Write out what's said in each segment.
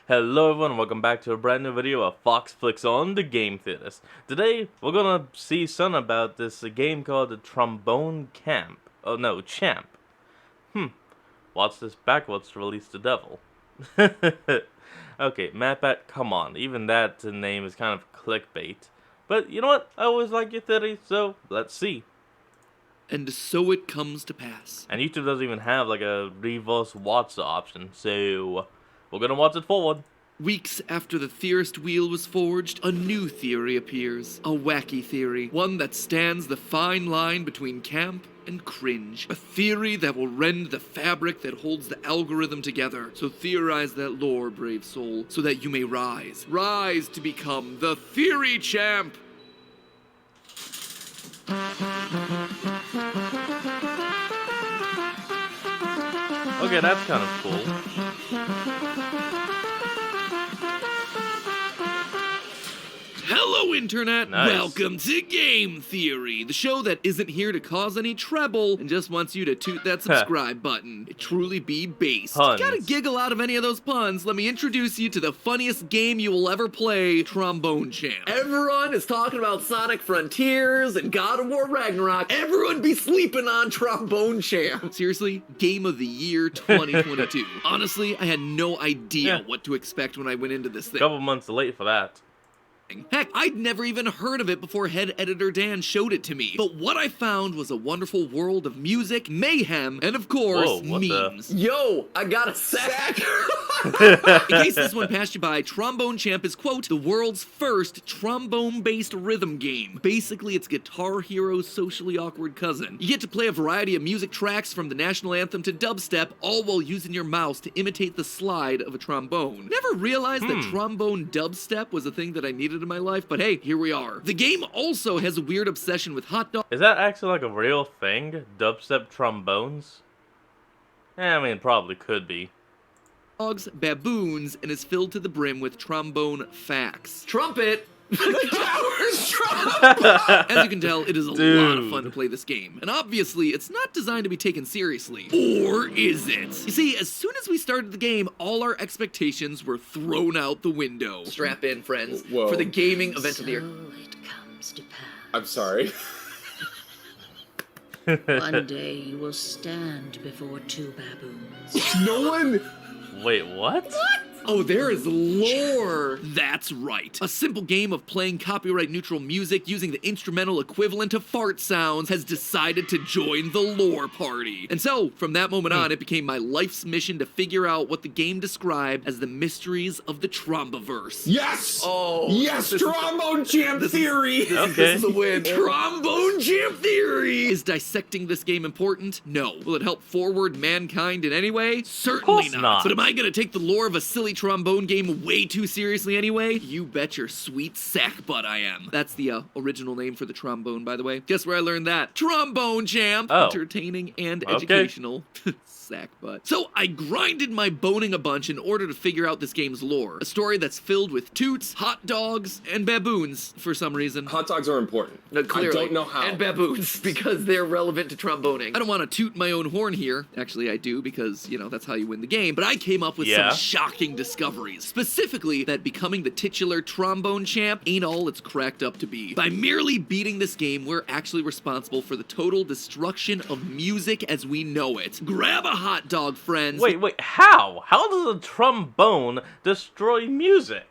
Hello everyone, welcome back to a brand new video of Fox Flicks on the Game Theaters. Today, we're gonna see something about this game called the Trombone Camp. Oh no, Champ. Watch this backwards to release the devil. Okay, MapAt, come on, even that name is kind of clickbait. But you know what, I always like your theory, so let's see. And so it comes to pass. And YouTube doesn't even have like a reverse watch option, so we're gonna watch it forward. Weeks after the theorist wheel was forged, a new theory appears. A wacky theory. One that stands the fine line between camp and cringe. A theory that will rend the fabric that holds the algorithm together. So theorize that lore, brave soul, so that you may rise. Rise to become the Theory Champ! Okay, that's kind of cool. Hello, Internet! Nice. Welcome to Game Theory, the show that isn't here to cause any trouble and just wants you to toot that subscribe button. It truly be based. Puns. Gotta giggle out of any of those puns, let me introduce you to the funniest game you will ever play, Trombone Champ. Everyone is talking about Sonic Frontiers and God of War Ragnarok. Everyone be sleeping on Trombone Champ. Seriously, Game of the Year 2022. Honestly, I had no idea Yeah. what to expect when I went into this thing. Couple months late for that. Heck, I'd never even heard of it before head editor Dan showed it to me. But what I found was a wonderful world of music, mayhem, and of course, Whoa, what the- memes. Yo, I got a sack. In case this one passed you by, Trombone Champ is, quote, the world's first trombone-based rhythm game. Basically, it's Guitar Hero's socially awkward cousin. You get to play a variety of music tracks from the national anthem to dubstep, all while using your mouse to imitate the slide of a trombone. Never realized that trombone dubstep was a thing that I needed in my life, but hey, here we are. The game also has a weird obsession with hot dogs. Is that actually like a real thing? Dubstep trombones? I mean, it probably could be. Baboons, and is filled to the brim with trombone facts. Trumpet. The coward's trumpet. As you can tell, it is a lot of fun to play this game. And obviously, it's not designed to be taken seriously. Or is it? You see, as soon as we started the game, all our expectations were thrown out the window. Strap in, friends, Whoa. for the gaming event of the year. So it comes to pass. I'm sorry. One day you will stand before two baboons. No one. Wait, what? Oh, there is lore! That's right. A simple game of playing copyright-neutral music using the instrumental equivalent of fart sounds has decided to join the lore party. And so, from that moment on, it became my life's mission to figure out what the game described as the mysteries of the Tromboverse. Yes. Oh, Yes. Trombone Champ theory. Okay. This is a win. Trombone Champ Theory! Is dissecting this game important? No. Will it help forward mankind in any way? Certainly Of course not. But am I gonna take the lore of a silly trombone game way too seriously anyway? You bet your sweet sack butt I am. That's the original name for the trombone, by the way. Guess where I learned that? Trombone Champ! Oh. Entertaining and Okay. educational. Sack butt. So I grinded my boning a bunch in order to figure out this game's lore. A story that's filled with toots, hot dogs, and baboons for some reason. Hot dogs are important. No, clearly. I don't know how. And baboons, because they're relevant to tromboning. I don't want to toot my own horn here. Actually, I do because, you know, that's how you win the game. But I came up with Yeah. some shocking discoveries. Specifically, that becoming the titular trombone champ ain't all it's cracked up to be. By merely beating this game, we're actually responsible for the total destruction of music as we know it. Grab a hot dog, friends. Wait, how? How does a trombone destroy music?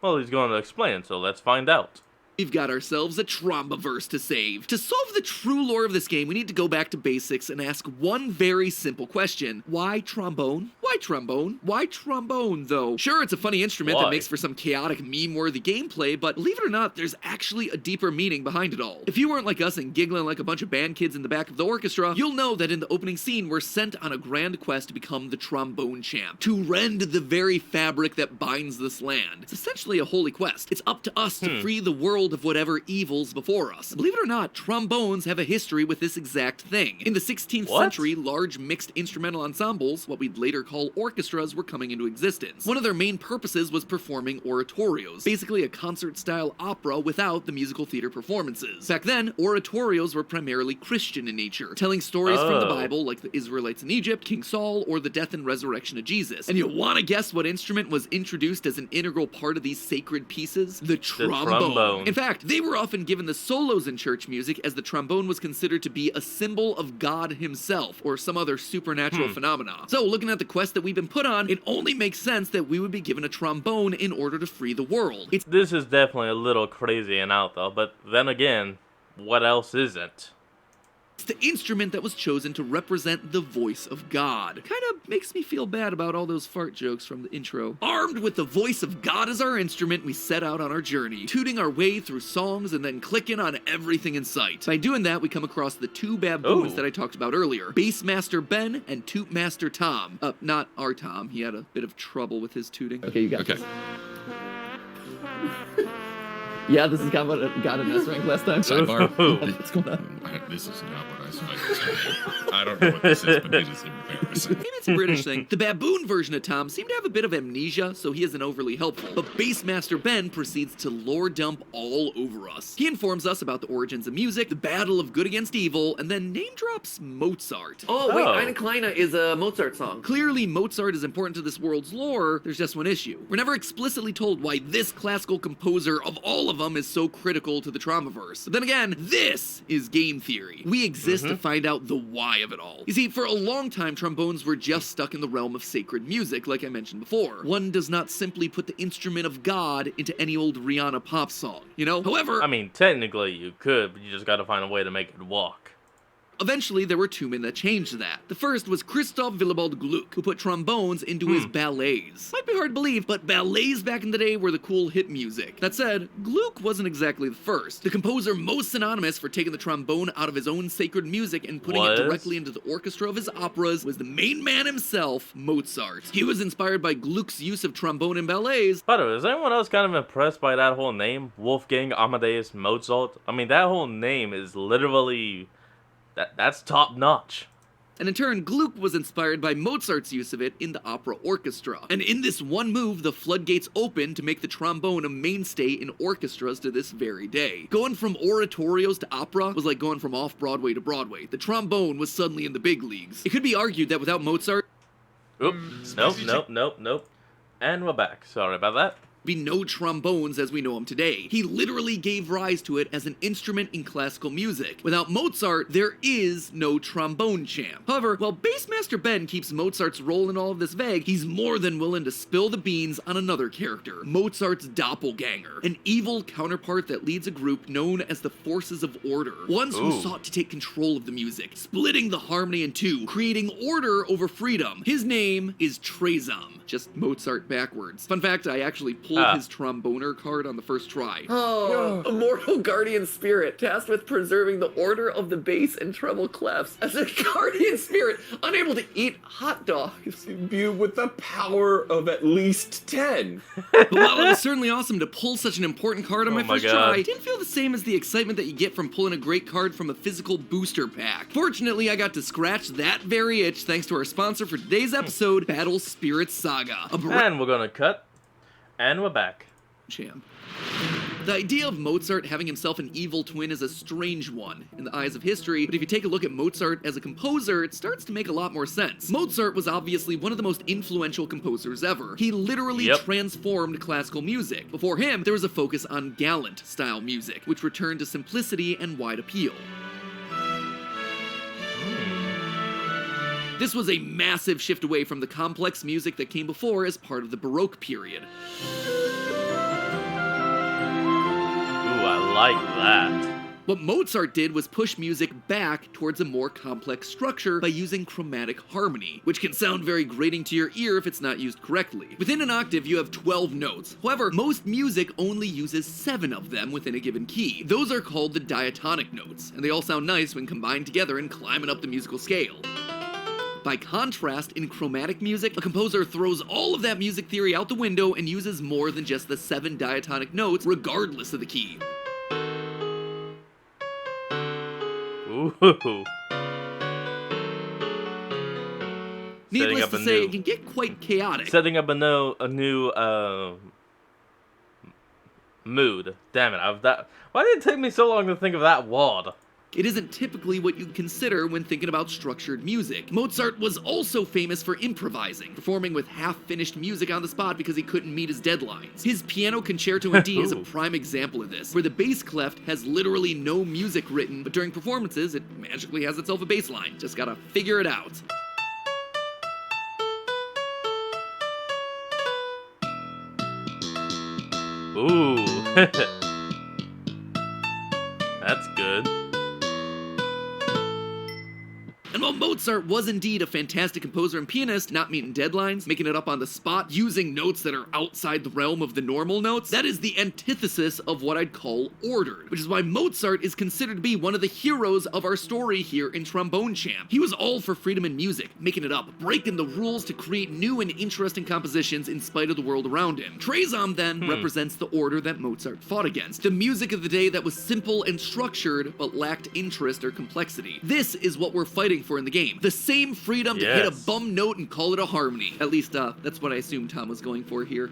Well, he's going to explain, so let's find out. We've got ourselves a Tromboverse to save. To solve the true lore of this game, we need to go back to basics and ask one very simple question. Why trombone? Why trombone? Why trombone, though? Sure, it's a funny instrument Why? that makes for some chaotic, meme-worthy gameplay, but believe it or not, there's actually a deeper meaning behind it all. If you weren't like us and giggling like a bunch of band kids in the back of the orchestra, you'll know that in the opening scene, we're sent on a grand quest to become the trombone champ, to rend the very fabric that binds this land. It's essentially a holy quest. It's up to us to free the world result of whatever evil's before us. Believe it or not, trombones have a history with this exact thing. In the 16th century, large mixed instrumental ensembles, what we'd later call orchestras, were coming into existence. One of their main purposes was performing oratorios, basically a concert-style opera without the musical theater performances. Back then, oratorios were primarily Christian in nature, telling stories from the Bible like the Israelites in Egypt, King Saul, or the death and resurrection of Jesus. And you want to guess what instrument was introduced as an integral part of these sacred pieces? The trombone. In fact, they were often given the solos in church music, as the trombone was considered to be a symbol of God himself, or some other supernatural phenomena. So, looking at the quest that we've been put on, it only makes sense that we would be given a trombone in order to free the world. This is definitely a little crazy and out though, but then again, what else isn't? It's the instrument that was chosen to represent the voice of God. Kinda makes me feel bad about all those fart jokes from the intro. Armed with the voice of God as our instrument, we set out on our journey, tooting our way through songs and then clicking on everything in sight. By doing that, we come across the two baboons that I talked about earlier, Bassmaster Ben and Tootmaster Tom. Not our Tom, he had a bit of trouble with his tooting. Okay, you got this. Yeah, this is kind of what got an S rank last time. Sidebar. What's going on? This is not what I said. I don't know what this is, but it is embarrassing. Maybe it's a British thing. The baboon version of Tom seemed to have a bit of amnesia, so he isn't overly helpful. But Bassmaster Ben proceeds to lore dump all over us. He informs us about the origins of music, the battle of good against evil, and then name drops Mozart. Oh, wait, Eine Kleine is a Mozart song. Clearly, Mozart is important to this world's lore. There's just one issue. We're never explicitly told why this classical composer of all of them is so critical to the Trommaverse. But then again, this is game theory. We exist to find out the why of it all. You see, for a long time, trombones were just stuck in the realm of sacred music, like I mentioned before. One does not simply put the instrument of God into any old Rihanna pop song, you know? However, I mean, technically you could, but you just gotta find a way to make it walk. eventually, there were two men that changed that. The first was Christoph Willibald Gluck, who put trombones into his ballets. Might be hard to believe, but ballets back in the day were the cool hit music. That said, Gluck wasn't exactly the first. The composer most synonymous for taking the trombone out of his own sacred music and putting it directly into the orchestra of his operas was the main man himself, Mozart. He was inspired by Gluck's use of trombone in ballets. By the way, is anyone else kind of impressed by that whole name? Wolfgang Amadeus Mozart? I mean, that whole name is literally... That's top notch. And in turn, Gluck was inspired by Mozart's use of it in the opera orchestra. And in this one move, the floodgates opened to make the trombone a mainstay in orchestras to this very day. Going from oratorios to opera was like going from off-Broadway to Broadway. The trombone was suddenly in the big leagues. It could be argued that without Mozart... Oops. Nope. And we're back. Sorry about that. Be no trombones as we know them today. He literally gave rise to it as an instrument in classical music. Without Mozart, there is no trombone champ. However, while Bassmaster Ben keeps Mozart's role in all of this vague, he's more than willing to spill the beans on another character, Mozart's doppelganger, an evil counterpart that leads a group known as the Forces of Order, ones who sought to take control of the music, splitting the harmony in two, creating order over freedom. His name is Trezum, just Mozart backwards. Fun fact, I actually pulled his tromboner card on the first try. Oh, immortal guardian spirit, tasked with preserving the order of the bass and treble clefs. As a guardian spirit, unable to eat hot dogs. Imbued with the power of at least 10. But while it was certainly awesome to pull such an important card on my first God. try, it didn't feel the same as the excitement that you get from pulling a great card from a physical booster pack. Fortunately, I got to scratch that very itch thanks to our sponsor for today's episode, Battle Spirit Saga. And we're gonna cut. And we're back. Champ. The idea of Mozart having himself an evil twin is a strange one in the eyes of history, but if you take a look at Mozart as a composer, it starts to make a lot more sense. Mozart was obviously one of the most influential composers ever. He literally transformed classical music. Before him, there was a focus on gallant-style music, which returned to simplicity and wide appeal. This was a massive shift away from the complex music that came before as part of the Baroque period. Ooh, I like that. What Mozart did was push music back towards a more complex structure by using chromatic harmony, which can sound very grating to your ear if it's not used correctly. Within an octave, you have 12 notes. However, most music only uses 7 of them within a given key. Those are called the diatonic notes, and they all sound nice when combined together and climbing up the musical scale. By contrast, in chromatic music, a composer throws all of that music theory out the window and uses more than just the 7 diatonic notes, regardless of the key. Ooh. Needless to say, it can get quite chaotic. Setting up a new mood. Damn it! Why did it take me so long to think of that word? It isn't typically what you'd consider when thinking about structured music. Mozart was also famous for improvising, performing with half-finished music on the spot because he couldn't meet his deadlines. His Piano Concerto in D is a prime example of this, where the bass clef has literally no music written, but during performances, it magically has itself a bass line. Just gotta figure it out. Ooh. That's good. And while Mozart was indeed a fantastic composer and pianist, not meeting deadlines, making it up on the spot, using notes that are outside the realm of the normal notes, that is the antithesis of what I'd call ordered, which is why Mozart is considered to be one of the heroes of our story here in Trombone Champ. He was all for freedom in music, making it up, breaking the rules to create new and interesting compositions in spite of the world around him. Trombone then represents the order that Mozart fought against, the music of the day that was simple and structured, but lacked interest or complexity. This is what we're fighting for in the game. The same freedom to hit a bum note and call it a harmony. At least, that's what I assumed Tom was going for here.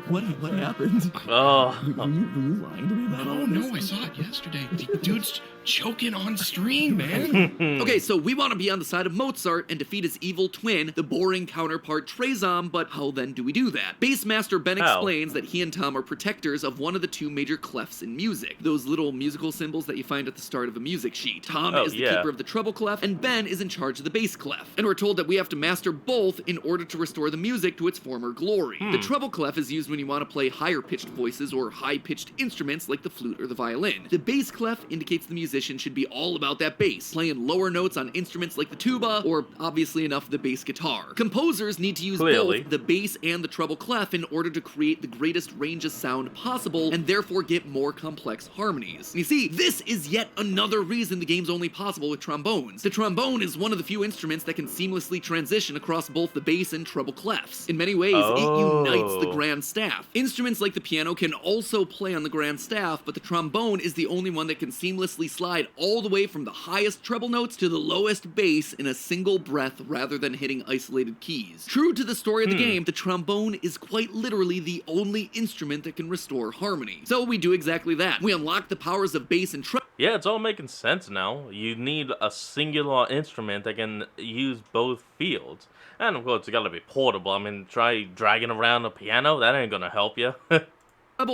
What happened? Oh. Were you lying to me about all Oh this? no, I saw it yesterday. Dude's choking on stream, man. Okay, so we want to be on the side of Mozart and defeat his evil twin, the boring counterpart Trombone, but how then do we do that? Bassmaster Ben explains that he and Tom are protectors of one of the two major clefs in music, those little musical symbols that you find at the start of a music sheet. Tom is the keeper of the treble clef, and Ben is in charge of the bass clef. And we're told that we have to master both in order to restore the music to its former glory. The treble clef is used when you want to play higher-pitched voices or high-pitched instruments like the flute or the violin. The bass clef indicates the musician should be all about that bass, playing lower notes on instruments like the tuba, or obviously enough the bass guitar. Composers need to use both the bass and the treble clef in order to create the greatest range of sound possible, and therefore get more complex harmonies. And you see, this is yet another reason the game's only possible with trombones. The trombone is one of the few instruments that can seamlessly transition across both the bass and treble clefs. In many ways, it unites the grand staff. Instruments like the piano can also play on the grand staff, but the trombone is the only one that can seamlessly slide all the way from the highest treble notes to the lowest bass in a single breath rather than hitting isolated keys. True to the story of the game, the trombone is quite literally the only instrument that can restore harmony. So we do exactly that. We unlock the powers of bass and treble. Yeah, it's all making sense now. You need a singular instrument that can use both fields. And of course, it's gotta be portable. I mean, try dragging around a piano, that ain't gonna help you.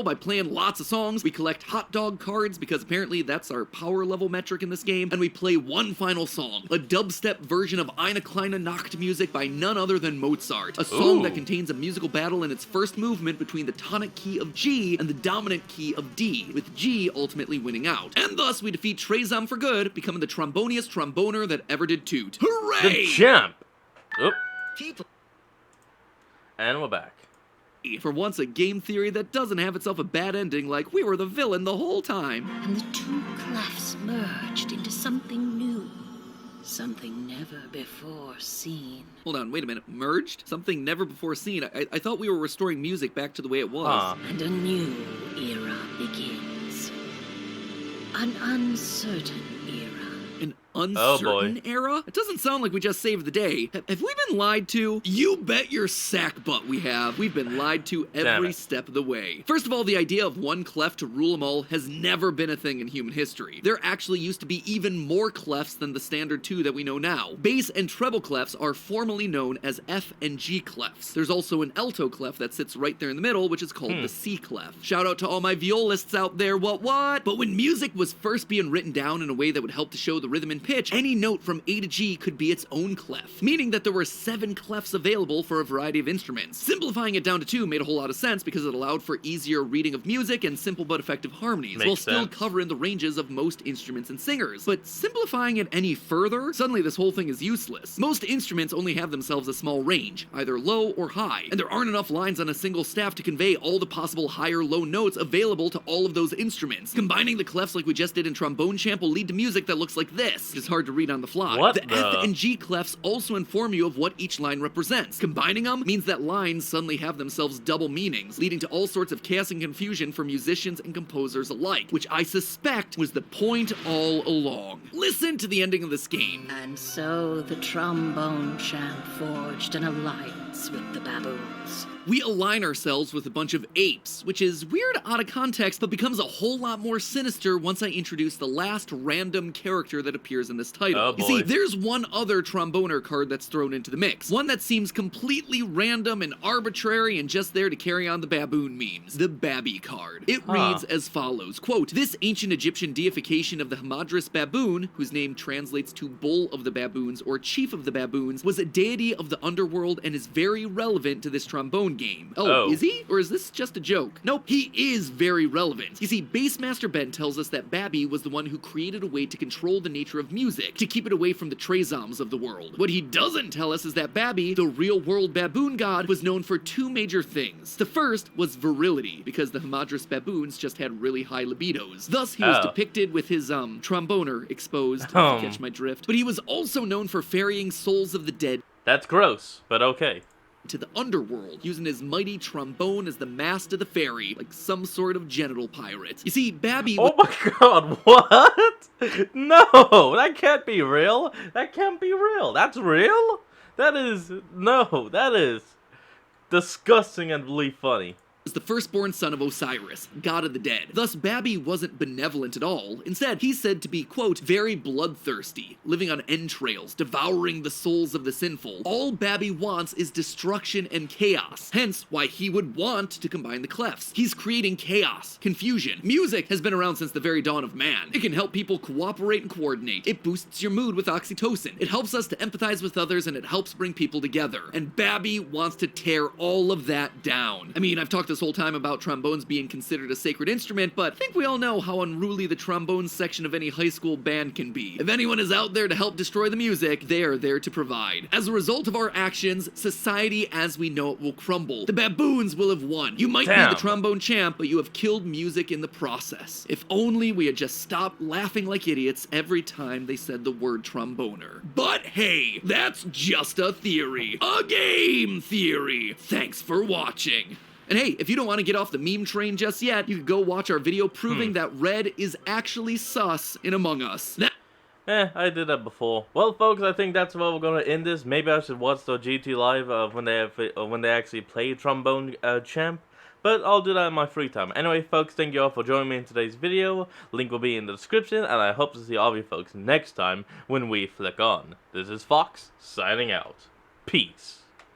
By playing lots of songs. We collect hot dog cards because apparently that's our power level metric in this game, and we play one final song, a dubstep version of Eine kleine Nacht music by none other than Mozart, a song that contains a musical battle in its first movement between the tonic key of G and the dominant key of D, with G ultimately winning out. And thus we defeat Trombone for good, becoming the tromboniest tromboner that ever did toot. Hooray! The champ! Oop. And we're back. For once, a game theory that doesn't have itself a bad ending, like we were the villain the whole time. And the two clefs merged into something new. Something never before seen. Hold on, wait a minute. Merged? Something never before seen? I thought we were restoring music back to the way it was. And a new era begins. An uncertain era. An uncertain era? It doesn't sound like we just saved the day. Have we been lied to? You bet your sack butt we have. We've been lied to every step of the way. First of all, the idea of one clef to rule them all has never been a thing in human history. There actually used to be even more clefs than the standard two that we know now. Bass and treble clefs are formally known as F and G clefs. There's also an alto clef that sits right there in the middle, which is called the C clef. Shout out to all my violists out there, what? But when music was first being written down in a way that would help to show the rhythm and pitch, any note from A to G could be its own clef, meaning that there were 7 clefs available for a variety of instruments. Simplifying it down to 2 made a whole lot of sense because it allowed for easier reading of music and simple but effective harmonies, while still covering the ranges of most instruments and singers. But simplifying it any further, suddenly this whole thing is useless. Most instruments only have themselves a small range, either low or high, and there aren't enough lines on a single staff to convey all the possible high or low notes available to all of those instruments. Combining the clefs like we just did in Trombone Champ will lead to music that looks like this. if it's hard to read on the fly. What the the? F and G clefs also inform you of what each line represents. Combining them means that lines suddenly have themselves double meanings, leading to all sorts of chaos and confusion for musicians and composers alike, which I suspect was the point all along. Listen to the ending of this game. And so the trombone champ forged an alliance with the baboons. We align ourselves with a bunch of apes, which is weird out of context, but becomes a whole lot more sinister once I introduce the last random character that appears in this title. Oh, You see, boy. there's one other tromboner card that's thrown into the mix. One that seems completely random and arbitrary and just there to carry on the baboon memes. The Babby card. It reads as follows, quote, "This ancient Egyptian deification of the Hamadryas baboon, whose name translates to bull of the baboons or chief of the baboons, was a deity of the underworld and is very relevant to this trombone game." Oh. Is he? Or is this just a joke? Nope, he is very relevant. You see, Bassmaster Ben tells us that Babby was the one who created a way to control the nature of music, to keep it away from the Trezoms of the world. What he doesn't tell us is that Babby, the real-world baboon god, was known for two major things. The first was virility, because the Hamadryas baboons just had really high libidos. Thus, he was Oh. depicted with his, tromboner exposed, if you catch my drift. But he was also known for ferrying souls of the dead That's gross, but okay. to the underworld, using his mighty trombone as the mast of the ferry, like some sort of genital pirate. You see, Babby Oh my god, what? No, that can't be real. That can't be real. That's real? That is disgusting and really funny. was the firstborn son of Osiris, god of the dead. Thus, Babby wasn't benevolent at all. Instead, he's said to be, quote, very bloodthirsty, living on entrails, devouring the souls of the sinful. All Babby wants is destruction and chaos, hence why he would want to combine the clefs. He's creating chaos, confusion. Music has been around since the very dawn of man. It can help people cooperate and coordinate. It boosts your mood with oxytocin. It helps us to empathize with others, and it helps bring people together. And Babby wants to tear all of that down. I mean, I've talked this whole time about trombones being considered a sacred instrument, but I think we all know how unruly the trombone section of any high school band can be. If anyone is out there to help destroy the music, they are there to provide. As a result of our actions, society as we know it will crumble. The baboons will have won. You might be Damn. the trombone champ, but you have killed music in the process. If only we had just stopped laughing like idiots every time they said the word tromboner. But hey, that's just a theory. A game theory. Thanks for watching. And hey, if you don't want to get off the meme train just yet, you could go watch our video proving that red is actually sus in Among Us. I did that before. Well, folks, I think that's where we're gonna end this. Maybe I should watch the GT live when they actually play Trombone Champ. But I'll do that in my free time. Anyway, folks, thank you all for joining me in today's video. Link will be in the description, and I hope to see all of you folks next time when we flick on. This is Fox, signing out. Peace.